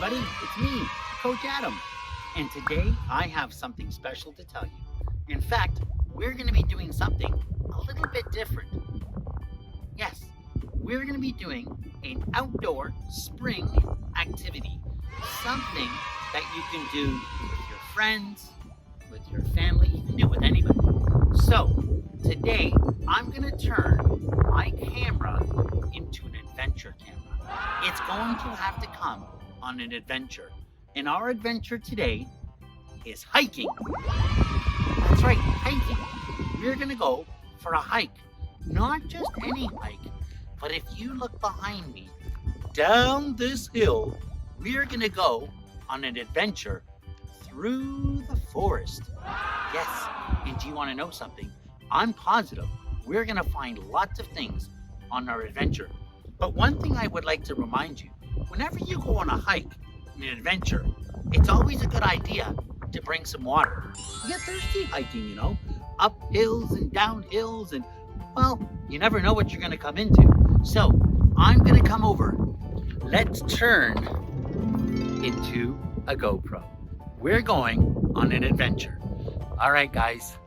everybody, it's me, Coach Adam, and today I have something special to tell you. In fact, we're going to be doing something a little bit different. Yes, we're going to be doing an outdoor spring activity, something that you can do with your friends, with your family, you can do it with anybody. So, today I'm going to turn my camera into an adventure camera. It's going to have to come on an adventure. And our adventure today is hiking. That's right, hiking. We're going to go for a hike. Not just any hike, but if you look behind me, down this hill, we're going to go on an adventure through the forest. Yes, and do you want to know something? I'm positive we're going to find lots of things on our adventure. But one thing I would like to remind you, whenever you go on a hike, an adventure, it's always a good idea to bring some water. You get thirsty hiking, you know, up hills and down hills, and well, you never know what you're going to come into. So I'm going to come over. Let's turn into a GoPro. We're going on an adventure. All right, guys.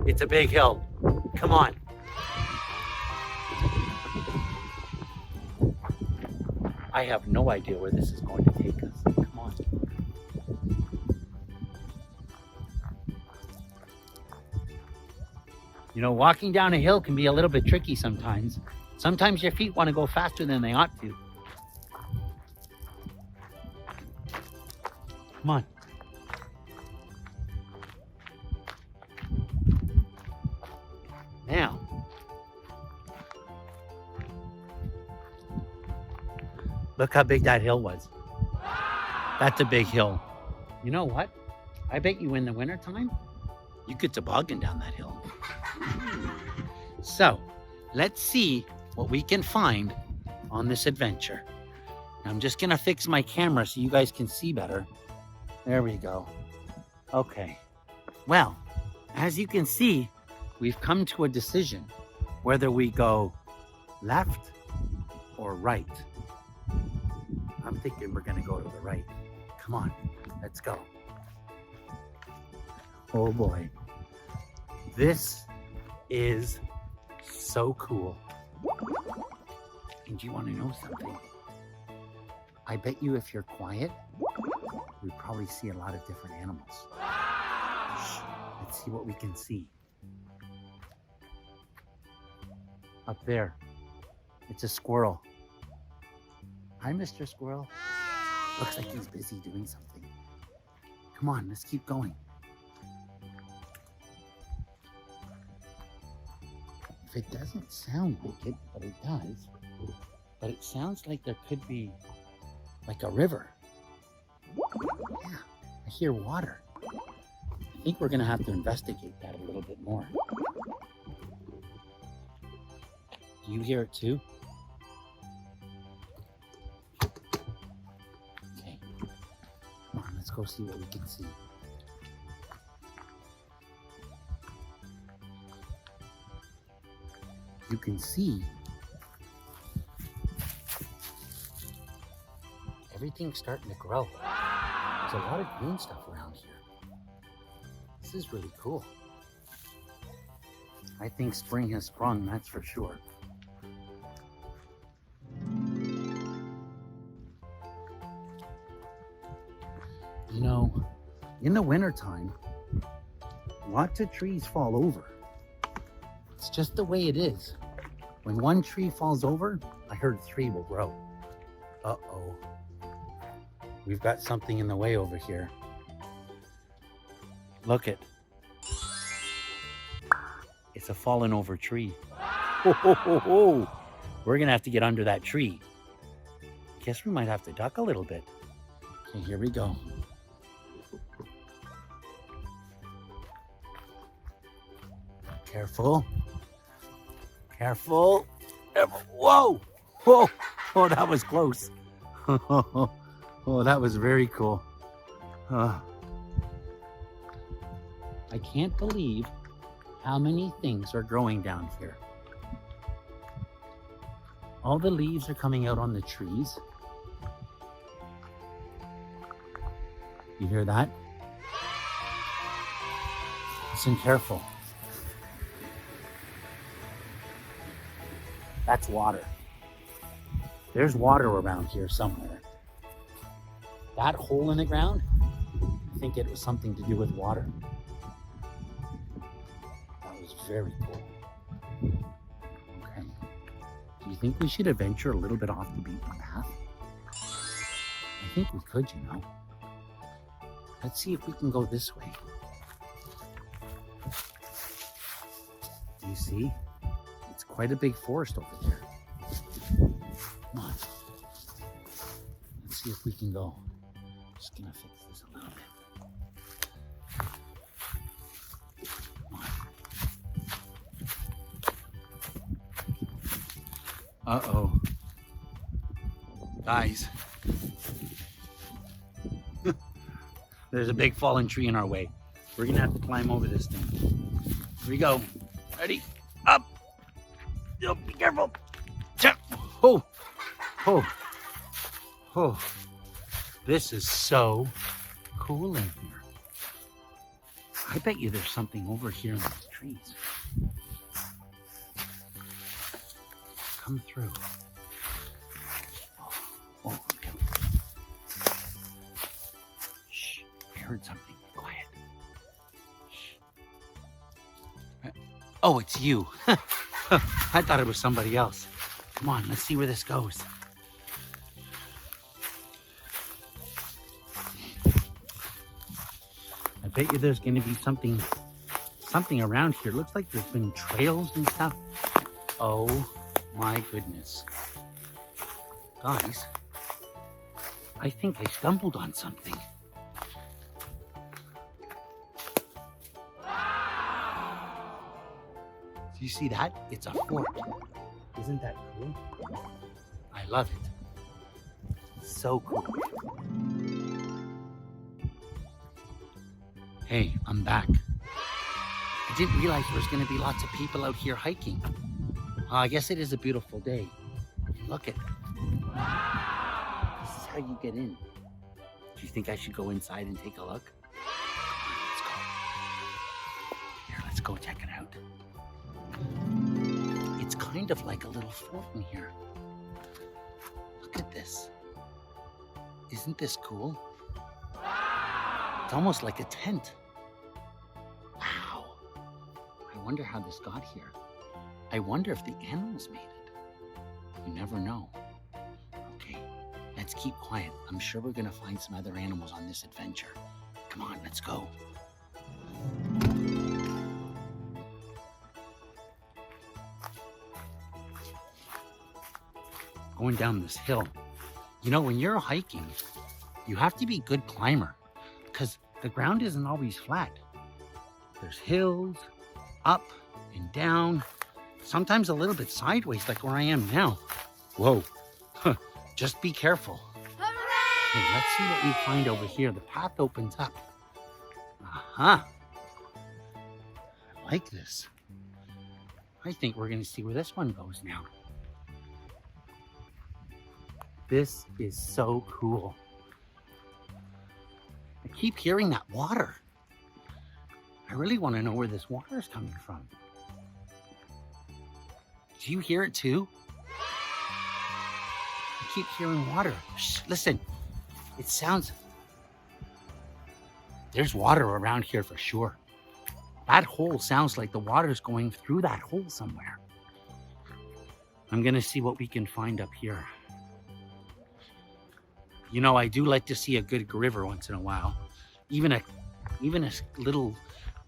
It's a big hill. Come on. I have no idea where this is going to take us. Come on. You know, walking down a hill can be a little bit tricky sometimes. Sometimes your feet want to go faster than they ought to. Come on. Now, look how big that hill was. That's a big hill. You know what? I bet you in the wintertime, you could toboggan down that hill. So, let's see what we can find on this adventure. I'm just going to fix my camera so you guys can see better. There we go. Okay. Well, as you can see, we've come to a decision whether we go left or right. I'm thinking we're going to go to the right. Come on, let's go. Oh boy. This is so cool. And you want to know something? I bet you if you're quiet, we probably see a lot of different animals. Shh, let's see what we can see. Up there, it's a squirrel. Hi, Mr. Squirrel. Looks like he's busy doing something. Come on, let's keep going. If it doesn't sound like it, but it does, but it sounds like there could be like a river. Yeah, I hear water. I think we're gonna have to investigate that a little bit more. Do you hear it too? Okay, come on, let's go see what we can see. You can see everything's starting to grow. There's a lot of green stuff around here. This is really cool. I think spring has sprung, that's for sure. You know, in the wintertime, lots of trees fall over. It's just the way it is. When one tree falls over, I heard 3 will grow. Uh-oh. We've got something in the way over here. Look it. It's a fallen over tree. Ho, ho, ho, ho. We're gonna have to get under that tree. Guess we might have to duck a little bit. Okay, here we go. Careful. Careful. Whoa! Whoa! Oh, that was close. Oh, that was very cool. I can't believe how many things are growing down here. All the leaves are coming out on the trees. You hear that? Listen careful. That's water. There's water around here somewhere. That hole in the ground, I think it was something to do with water. That was very cool. Okay. Do you think we should adventure a little bit off the beaten path? I think we could, you know. Let's see if we can go this way. Do you see? It's quite a big forest over there. Come on. Let's see if we can go. Just gonna fix this a little bit. Come on. Uh-oh. Guys. There's a big fallen tree in our way. We're gonna have to climb over this thing. Here we go. Ready? Up. Oh, be careful. Oh. Oh. Oh. This is so cool in here. I bet you there's something over here in these trees. Come through. Oh, okay. Shh. I heard something. Quiet. Shh. Oh, it's you. I thought it was somebody else. Come on, let's see where this goes. I bet you there's going to be something around here. Looks like there's been trails and stuff. Oh my goodness. Guys, I think I stumbled on something. Do you see that? It's a fort. Isn't that cool? I love it. So cool. Hey, I'm back. I didn't realize there was going to be lots of people out here hiking. I guess it is a beautiful day. Look at it. This is how you get in. Do you think I should go inside and take a look? Let's go. Here, let's go check it out. It's kind of like a little fort in here. Look at this. Isn't this cool? It's almost like a tent. Wow. I wonder how this got here. I wonder if the animals made it. You never know. Okay, let's keep quiet. I'm sure we're gonna find some other animals on this adventure. Come on, let's go. Going down this hill. You know, when you're hiking, you have to be a good climber because the ground isn't always flat. There's hills, up and down, sometimes a little bit sideways like where I am now. Whoa, just be careful. Hooray! Okay, let's see what we find over here. The path opens up. Aha. I like this. I think we're gonna see where this one goes now. This is so cool. I keep hearing that water. I really want to know where this water is coming from. Do you hear it too? I keep hearing water. Shh, listen, it sounds... There's water around here for sure. That hole sounds like the water's going through that hole somewhere. I'm gonna see what we can find up here. You know, I do like to see a good river once in a while. Even a little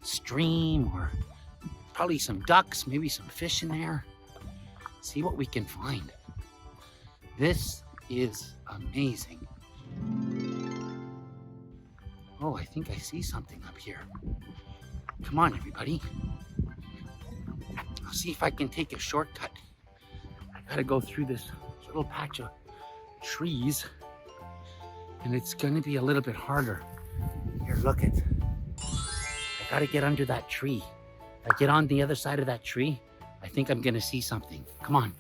stream or probably some ducks, maybe some fish in there. See what we can find. This is amazing. Oh, I think I see something up here. Come on, everybody. I'll see if I can take a shortcut. I gotta go through this little patch of trees. And it's gonna be a little bit harder. Here, look it. I gotta get under that tree. If I get on the other side of that tree, I think I'm gonna see something. Come on.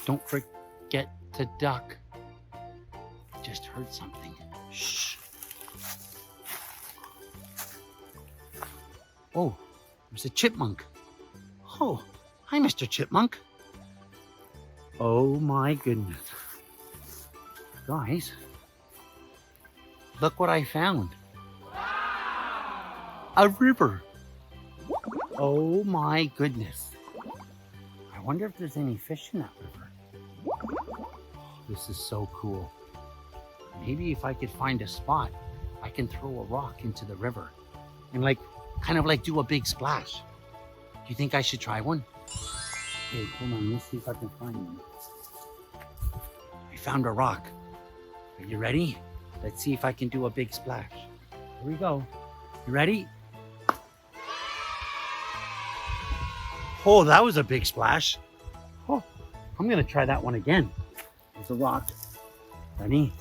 Don't forget to duck. just heard something. Shh. Oh, there's a chipmunk. Oh, hi, Mr. Chipmunk. Oh my goodness. Guys, look what I found. A river. Oh my goodness. I wonder if there's any fish in that river. This is so cool. Maybe if I could find a spot, I can throw a rock into the river and kind of do a big splash. Do you think I should try one? Okay, hold on, let's see if I can find one. I found a rock. Are you ready? Let's see if I can do a big splash. Here we go. You ready? Oh, that was a big splash. Oh, I'm gonna try that one again. There's a rock. Ready?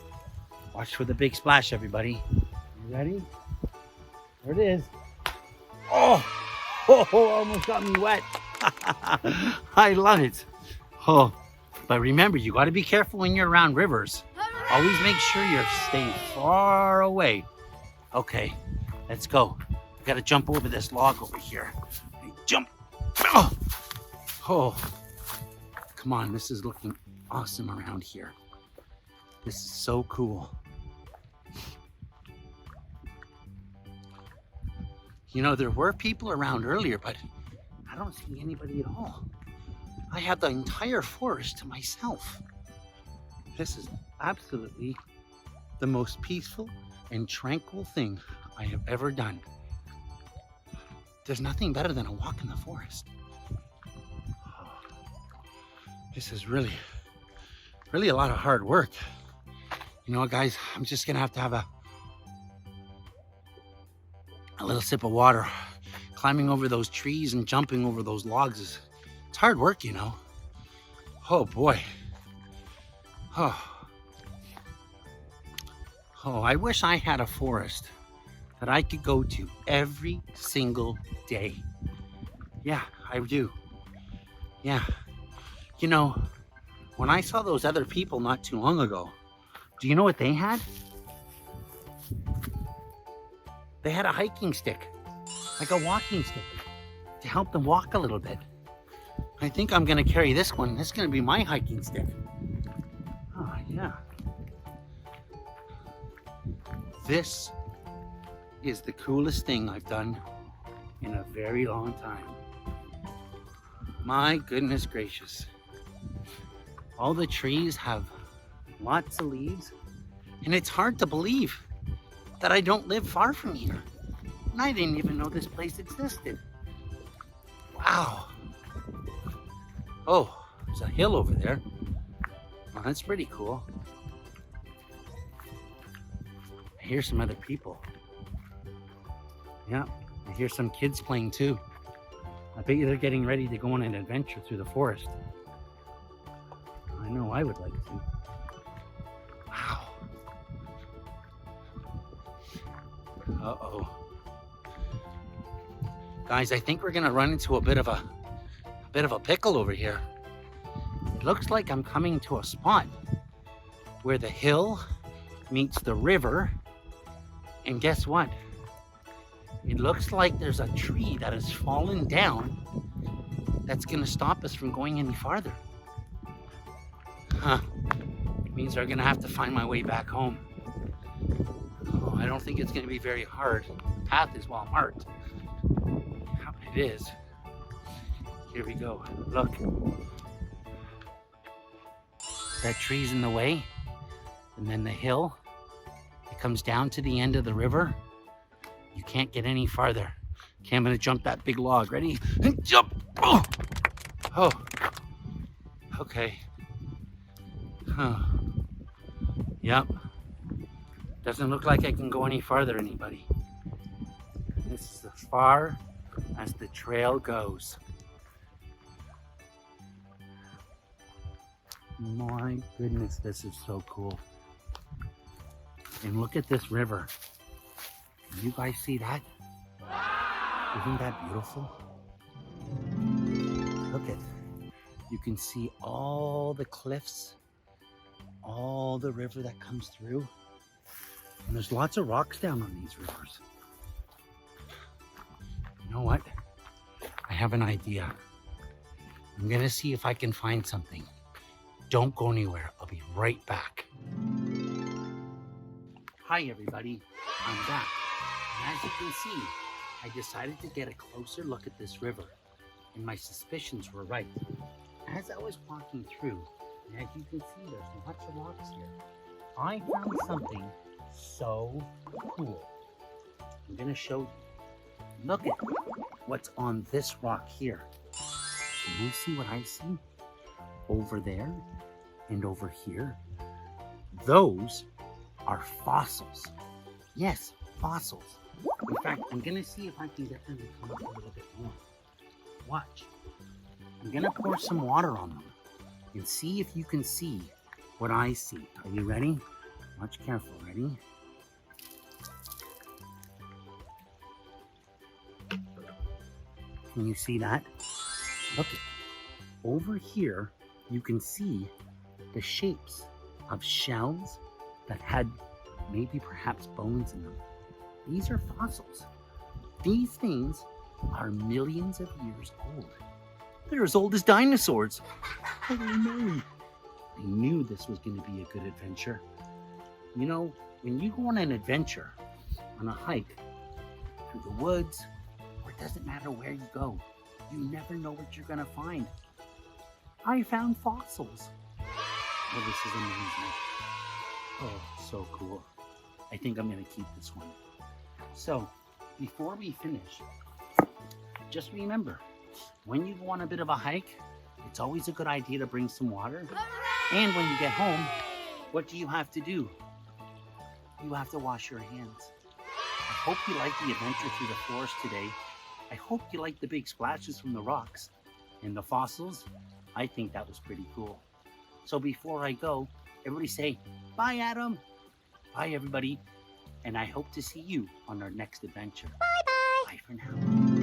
Watch for the big splash, everybody. You ready? There it is. Oh, almost got me wet. I love it. Oh, but remember, you got to be careful when you're around rivers. Always make sure you're staying far away. Okay, let's go. We got to jump over this log over here. Jump. Oh, come on. This is looking awesome around here. This is so cool. You know, there were people around earlier, but I don't see anybody at all. I have the entire forest to myself. This is absolutely the most peaceful and tranquil thing I have ever done. There's nothing better than a walk in the forest. This is really a lot of hard work. You know what, guys? I'm just gonna have to have a little sip of water. Climbing over those trees and jumping over those logs it's hard work, you know. Oh boy. Oh, I wish I had a forest that I could go to every single day. Yeah, I do. Yeah. You know, when I saw those other people not too long ago, do you know what they had? They had a hiking stick, like a walking stick, to help them walk a little bit. I think I'm gonna carry this one. This is gonna be my hiking stick. Oh, yeah. This is the coolest thing I've done in a very long time. My goodness gracious. All the trees have lots of leaves, and it's hard to believe that I don't live far from here. And I didn't even know this place existed. Wow. Oh, there's a hill over there. Well, that's pretty cool. I hear some other people. Yeah, I hear some kids playing too. I bet you they're getting ready to go on an adventure through the forest. I know I would like to. Wow. Uh-oh. Guys, I think we're gonna run into a bit of a pickle over here. It looks like I'm coming to a spot where the hill meets the river, and guess what? It looks like there's a tree that has fallen down that's gonna stop us from going any farther. Huh. It means I'm gonna have to find my way back home. Oh, I don't think it's gonna be very hard. The path is well marked. It is. Here we go. Look. That tree's in the way. And then the hill. It comes down to the end of the river. You can't get any farther. Okay, I'm gonna jump that big log. Ready? And jump! Oh! Oh. Okay. Huh. Yep. Doesn't look like I can go any farther, anybody. This is as far as the trail goes. My goodness, this is so cool. And look at this river. Can you guys see that? Isn't that beautiful? Look at, you can see all the cliffs all the river that comes through. And there's lots of rocks down on these rivers. You know what? I have an idea. I'm gonna see if I can find something. Don't go anywhere. I'll be right back. Hi everybody, I'm back. And as you can see, I decided to get a closer look at this river, and my suspicions were right. As I was walking through, and as you can see, there's lots of rocks here, I found something so cool. I'm gonna show you. Look at what's on this rock here. Can you see what I see? Over there and over here. Those are fossils. Yes, fossils. In fact, I'm gonna see if I can get them to come up a little bit more. Watch. I'm gonna pour some water on them and see if you can see what I see. Are you ready? Watch careful. Ready? Can you see that? Look at over here. You can see the shapes of shells that had maybe perhaps bones in them. These are fossils. These things are millions of years old. They're as old as dinosaurs. Holy moly. I knew this was going to be a good adventure. You know, when you go on an adventure, on a hike, through the woods, or it doesn't matter where you go, you never know what you're going to find. I found fossils. Oh, this is amazing. Oh, so cool. I think I'm going to keep this one. So, before we finish, just remember, when you go on a bit of a hike, it's always a good idea to bring some water. Hooray! And when you get home, what do you have to do? You have to wash your hands. I hope you liked the adventure through the forest today. I hope you liked the big splashes from the rocks and the fossils. I think that was pretty cool. So before I go, everybody say, bye, Adam. Bye, everybody. And I hope to see you on our next adventure. Bye-bye. Bye for now.